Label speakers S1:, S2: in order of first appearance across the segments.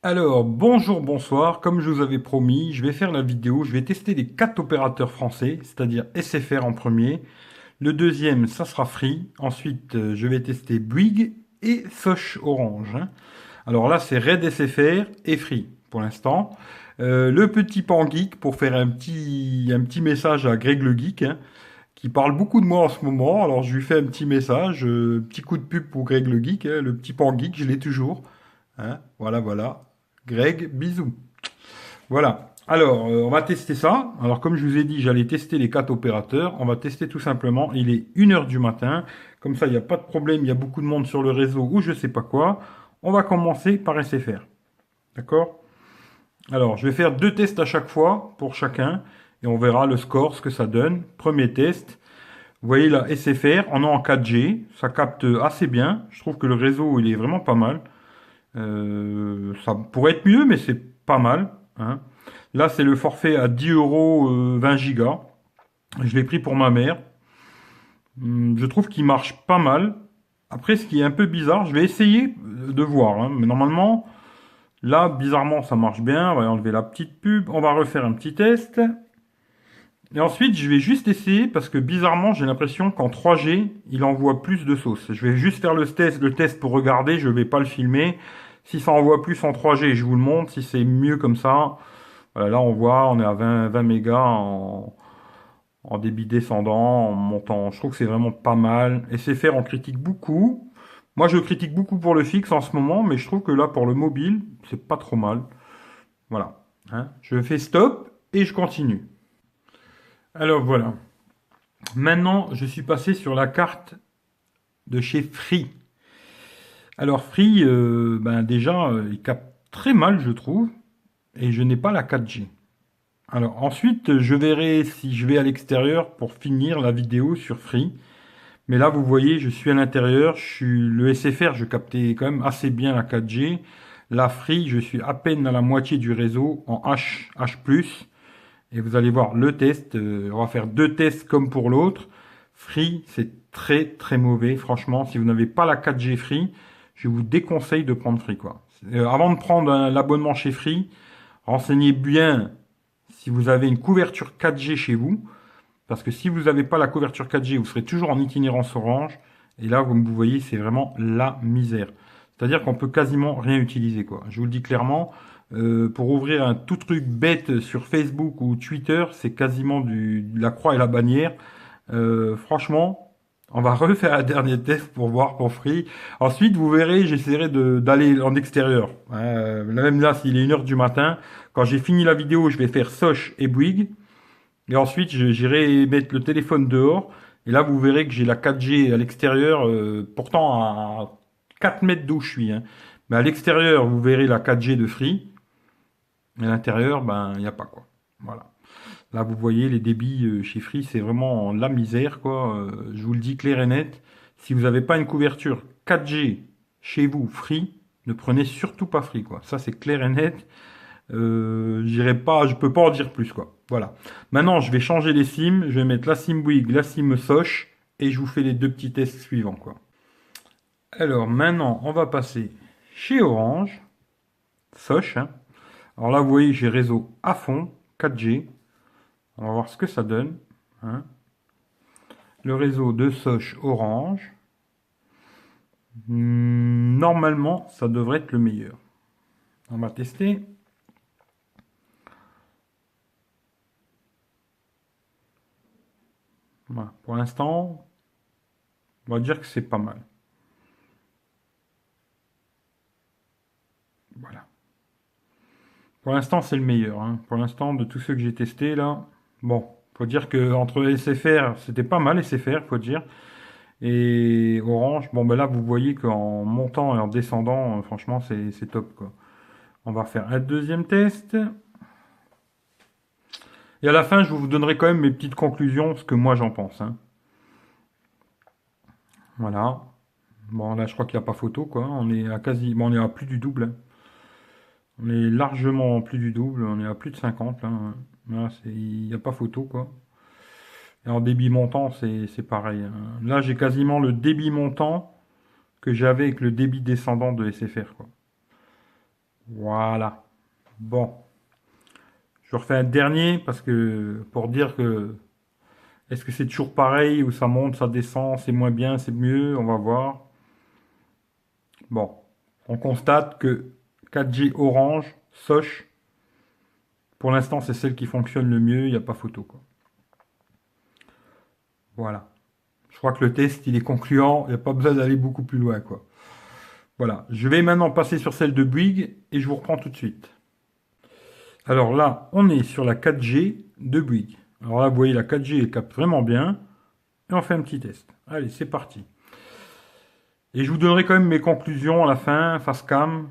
S1: Alors, bonjour, bonsoir. Comme je vous avais promis, je vais faire la vidéo. Je vais tester les quatre opérateurs français, c'est-à-dire SFR en premier. Le deuxième, ça sera Free. Ensuite, je vais tester Bouygues et Soch Orange, hein. Alors là, c'est Red SFR et Free pour l'instant. Le petit pan geek pour faire un petit message à Greg le Geek, hein, qui parle beaucoup de moi en ce moment. Alors je lui fais un petit message, petit coup de pub pour Greg le Geek, hein, le petit pan geek, je l'ai toujours, hein. Voilà, voilà. Greg, bisous. Voilà. Alors, on va tester ça. Alors, comme je vous ai dit, j'allais tester les quatre opérateurs. On va tester tout simplement. Il est 1 heure du matin. Comme ça, il n'y a pas de problème. Il y a beaucoup de monde sur le réseau ou je sais pas quoi. On va commencer par SFR. D'accord? Alors, je vais faire deux tests à chaque fois pour chacun. Et on verra le score, ce que ça donne. Premier test. Vous voyez là, SFR, on est en 4G. Ça capte assez bien. Je trouve que le réseau, il est vraiment pas mal. Ça pourrait être mieux, mais c'est pas mal, hein. Là, c'est le forfait à 10 euros, 20 gigas. Je l'ai pris pour ma mère. Je trouve qu'il marche pas mal. Après, ce qui est un peu bizarre, je vais essayer de voir, hein. Mais normalement, là, bizarrement, ça marche bien. On va enlever la petite pub. On va refaire un petit test. Et ensuite, je vais juste essayer parce que bizarrement, j'ai l'impression qu'en 3G, il envoie plus de sauce. Je vais juste faire le test pour regarder. Je vais pas le filmer. Si ça envoie plus en 3G, je vous le montre. Si c'est mieux comme ça, voilà, là on voit, on est à 20 mégas en débit descendant, en montant. Je trouve que c'est vraiment pas mal. SFR, on critique beaucoup. Moi, je critique beaucoup pour le fixe en ce moment, mais je trouve que là, pour le mobile, c'est pas trop mal. Voilà, hein. Je fais stop et je continue. Alors voilà. Maintenant, je suis passé sur la carte de chez Free. Alors Free, ben déjà, il capte très mal, je trouve, et je n'ai pas la 4G. Alors ensuite, je verrai si je vais à l'extérieur pour finir la vidéo sur Free. Mais là, vous voyez, je suis à l'intérieur. Le SFR, je captais quand même assez bien la 4G. La Free, je suis à peine à la moitié du réseau en H+. Et vous allez voir le test. On va faire deux tests comme pour l'autre. Free, c'est très très mauvais. Franchement, si vous n'avez pas la 4G Free, je vous déconseille de prendre Free, quoi. Avant de prendre l'abonnement chez Free, renseignez bien si vous avez une couverture 4G chez vous. Parce que si vous n'avez pas la couverture 4G, vous serez toujours en itinérance orange. Et là, comme vous voyez, c'est vraiment la misère. C'est-à-dire qu'on peut quasiment rien utiliser, quoi. Je vous le dis clairement. Pour ouvrir un tout truc bête sur Facebook ou Twitter, c'est quasiment de la croix et la bannière. Franchement, on va refaire un dernier test pour voir pour Free. Ensuite, vous verrez, j'essaierai d'aller en extérieur, hein. Même là, s'il est 1 heure du matin, quand j'ai fini la vidéo, je vais faire Soch et Bouygues. Et ensuite, j'irai mettre le téléphone dehors. Et là, vous verrez que j'ai la 4G à l'extérieur, pourtant à 4 mètres d'où je suis, hein. Mais à l'extérieur, vous verrez la 4G de Free. Et à l'intérieur, ben, il n'y a pas, quoi. Voilà. Là, vous voyez, les débits chez Free, c'est vraiment la misère, quoi. Je vous le dis clair et net. Si vous n'avez pas une couverture 4G chez vous, Free, ne prenez surtout pas Free, quoi. Ça, c'est clair et net. J'irai pas, je peux pas en dire plus, quoi. Voilà. Maintenant, je vais changer les SIM. Je vais mettre la SIM Bouygues, la SIM Soch, et je vous fais les deux petits tests suivants, quoi. Alors, maintenant, on va passer chez Orange, Soch, hein. Alors là, vous voyez, j'ai réseau à fond, 4G. On va voir ce que ça donne, hein. Le réseau de Soch Orange. Normalement, ça devrait être le meilleur. On va tester. Voilà. Pour l'instant, on va dire que c'est pas mal. Voilà. Pour l'instant, c'est le meilleur, hein. Pour l'instant, de tous ceux que j'ai testés là, bon, faut dire que entre SFR, c'était pas mal SFR, faut dire, et Orange, bon ben là, vous voyez qu'en montant et en descendant, franchement, c'est top, quoi. On va faire un deuxième test. Et à la fin, je vous donnerai quand même mes petites conclusions, ce que moi j'en pense, hein. Voilà. Bon, là, je crois qu'il n'y a pas photo, quoi. On est à quasi, bon, on est à plus du double, hein. On est largement plus du double. On est à plus de 50, là, hein. Là, il n'y a pas photo, quoi. Et en débit montant, c'est pareil, hein. Là, j'ai quasiment le débit montant que j'avais avec le débit descendant de SFR, quoi. Voilà. Bon. Je refais un dernier parce que pour dire que est-ce que c'est toujours pareil ou ça monte, ça descend, c'est moins bien, c'est mieux, on va voir. Bon. On constate que 4G Orange, Soch, pour l'instant c'est celle qui fonctionne le mieux, il n'y a pas photo quoi. Voilà. Je crois que le test il est concluant, il n'y a pas besoin d'aller beaucoup plus loin quoi. Voilà. Je vais maintenant passer sur celle de Bouygues et je vous reprends tout de suite. Alors là, on est sur la 4G de Bouygues. Alors là, vous voyez, la 4G elle capte vraiment bien. Et on fait un petit test. Allez, c'est parti. Et je vous donnerai quand même mes conclusions à la fin, face cam,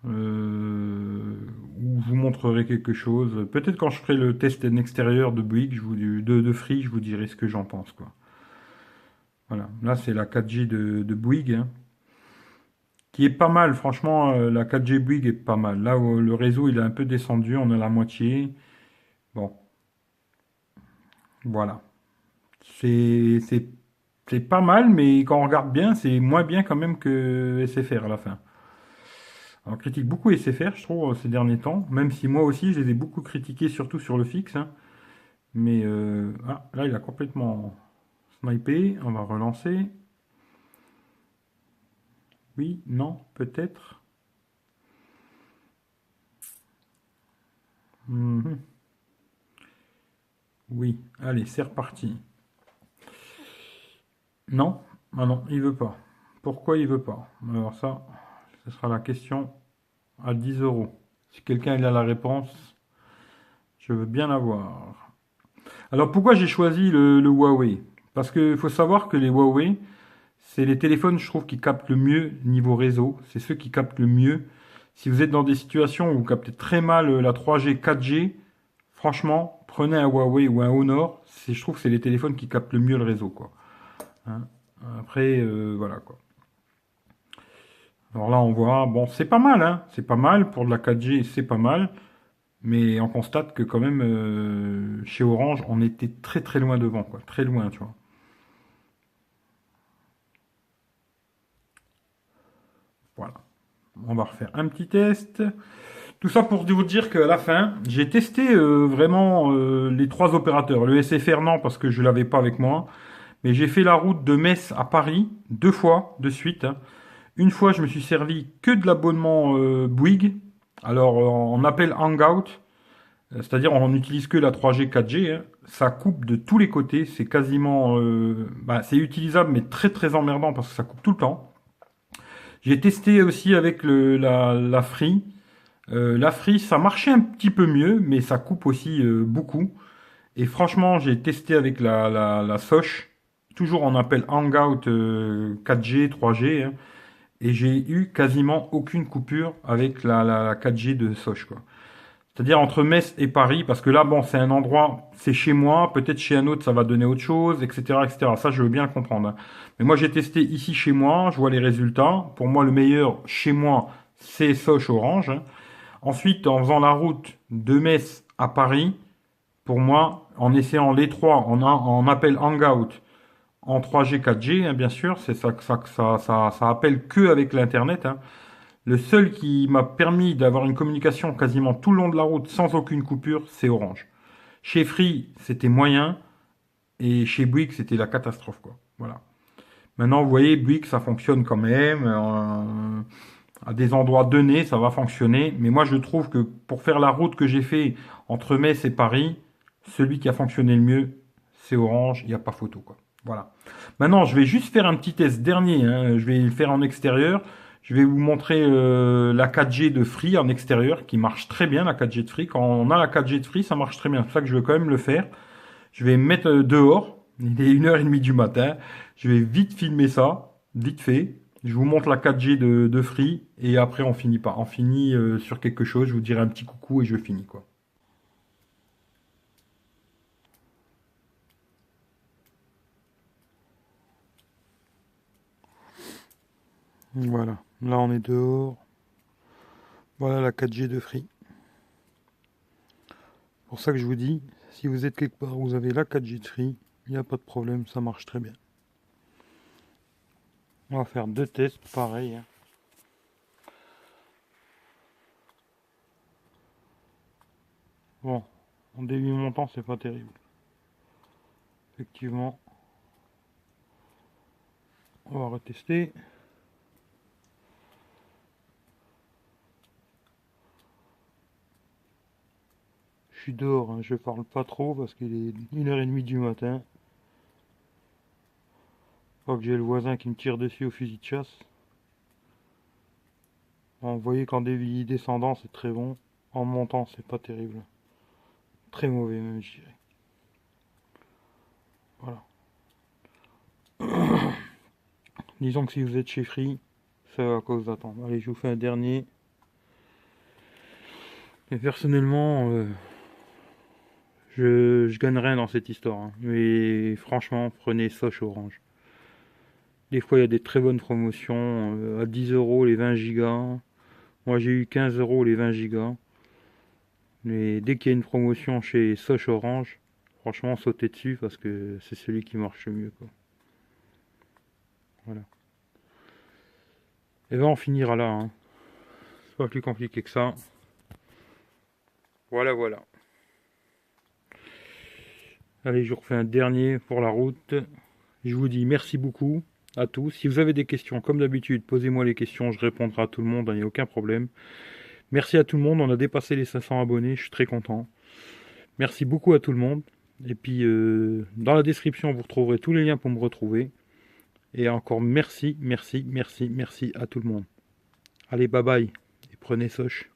S1: où je vous montrerai quelque chose. Peut-être quand je ferai le test en extérieur de Bouygues, de Free, je vous dirai ce que j'en pense, quoi. Voilà. Là, c'est la 4G de Bouygues, hein, qui est pas mal. Franchement, la 4G Bouygues est pas mal. Là, où le réseau, il est un peu descendu. On a la moitié. Bon, voilà. C'est pas mal, mais quand on regarde bien, c'est moins bien quand même que SFR à la fin. On critique beaucoup SFR, je trouve, ces derniers temps, même si moi aussi, je les ai beaucoup critiqués, surtout sur le fixe, hein. Mais là, il a complètement snipé. On va relancer. Oui, non, peut-être. Mhm. Oui, allez, c'est reparti. Non, ah non, il veut pas. Pourquoi il veut pas? Alors ça, ce sera la question à 10 euros. Si quelqu'un a la réponse, je veux bien l'avoir. Alors pourquoi j'ai choisi le Huawei? Parce qu'il faut savoir que les Huawei, c'est les téléphones, je trouve, qui captent le mieux niveau réseau. C'est ceux qui captent le mieux. Si vous êtes dans des situations où vous captez très mal la 3G, 4G, franchement, prenez un Huawei ou un Honor. Je trouve que c'est les téléphones qui captent le mieux le réseau, quoi. Hein. Après, voilà, quoi. Alors là, on voit, bon, c'est pas mal, hein. C'est pas mal. Pour de la 4G, c'est pas mal. Mais on constate que quand même, chez Orange, on était très très loin devant, quoi. Très loin, tu vois. Voilà. On va refaire un petit test. Tout ça pour vous dire qu'à la fin, j'ai testé vraiment les trois opérateurs. Le SFR, non, parce que je l'avais pas avec moi. Mais j'ai fait la route de Metz à Paris deux fois de suite, hein. Une fois, je me suis servi que de l'abonnement Bouygues. Alors, on appelle Hangout, c'est-à-dire on n'utilise que la 3G, 4G, hein. Ça coupe de tous les côtés. C'est quasiment, c'est utilisable, mais très très emmerdant parce que ça coupe tout le temps. J'ai testé aussi avec la Free. La Free, ça marchait un petit peu mieux, mais ça coupe aussi beaucoup. Et franchement, j'ai testé avec la Soch, toujours on appelle Hangout 4G, 3G, hein, et j'ai eu quasiment aucune coupure avec la 4G de Soch, quoi. C'est-à-dire entre Metz et Paris, parce que là, bon, c'est un endroit, c'est chez moi, peut-être chez un autre, ça va donner autre chose, etc., etc. Ça, je veux bien le comprendre, hein. Mais moi, j'ai testé ici chez moi, je vois les résultats. Pour moi, le meilleur chez moi, c'est Soch Orange, hein. Ensuite, en faisant la route de Metz à Paris, pour moi, en essayant les trois, on appelle Hangout en 3G, 4G, hein, bien sûr, c'est ça appelle que avec l'Internet, hein. Le seul qui m'a permis d'avoir une communication quasiment tout le long de la route sans aucune coupure, c'est Orange. Chez Free, c'était moyen, et chez Bouygues, c'était la catastrophe, quoi. Voilà. Maintenant, vous voyez, Bouygues, ça fonctionne quand même. À des endroits donnés, ça va fonctionner. Mais moi, je trouve que pour faire la route que j'ai fait entre Metz et Paris, celui qui a fonctionné le mieux, c'est Orange. Il n'y a pas photo, quoi. Voilà. Maintenant, je vais juste faire un petit test dernier, hein. Je vais le faire en extérieur. Je vais vous montrer la 4G de Free en extérieur, qui marche très bien, la 4G de Free. Quand on a la 4G de Free, ça marche très bien. C'est pour ça que je veux quand même le faire. Je vais me mettre dehors. Il est 1h30 du matin. Je vais vite filmer ça, vite fait. Je vous montre la 4G de Free et après on finit pas. On finit sur quelque chose. Je vous dirai un petit coucou et je finis quoi. Voilà. Là on est dehors. Voilà la 4G de Free. Pour ça que je vous dis, si vous êtes quelque part où vous avez la 4G de Free, il n'y a pas de problème, ça marche très bien. On va faire deux tests pareil, hein. Bon, en débit montant, c'est pas terrible. Effectivement. On va retester. Je suis dehors, hein, je parle pas trop parce qu'il est 1h30 du matin. Pas que j'ai le voisin qui me tire dessus au fusil de chasse. Bon, vous voyez qu'en débit descendant, c'est très bon. En montant, c'est pas terrible. Très mauvais même, je dirais. Voilà. Disons que si vous êtes chez Free, c'est à cause d'attendre. Allez, je vous fais un dernier. Et personnellement, je gagne rien dans cette histoire, hein. Mais franchement, prenez Soch Orange. Des fois, il y a des très bonnes promotions. À 10 euros les 20 gigas. Moi, j'ai eu 15 euros les 20 gigas. Mais dès qu'il y a une promotion chez Soch Orange, franchement, sautez dessus parce que c'est celui qui marche le mieux, quoi. Voilà. Et ben, on finira là, hein. C'est pas plus compliqué que ça. Voilà, voilà. Allez, je vous refais un dernier pour la route. Je vous dis merci beaucoup à tous. Si vous avez des questions, comme d'habitude, posez-moi les questions, je répondrai à tout le monde, il n'y a aucun problème. Merci à tout le monde, on a dépassé les 500 abonnés, je suis très content. Merci beaucoup à tout le monde. Et puis, dans la description, vous retrouverez tous les liens pour me retrouver. Et encore merci, merci, merci, merci à tout le monde. Allez, bye bye, et prenez Soch.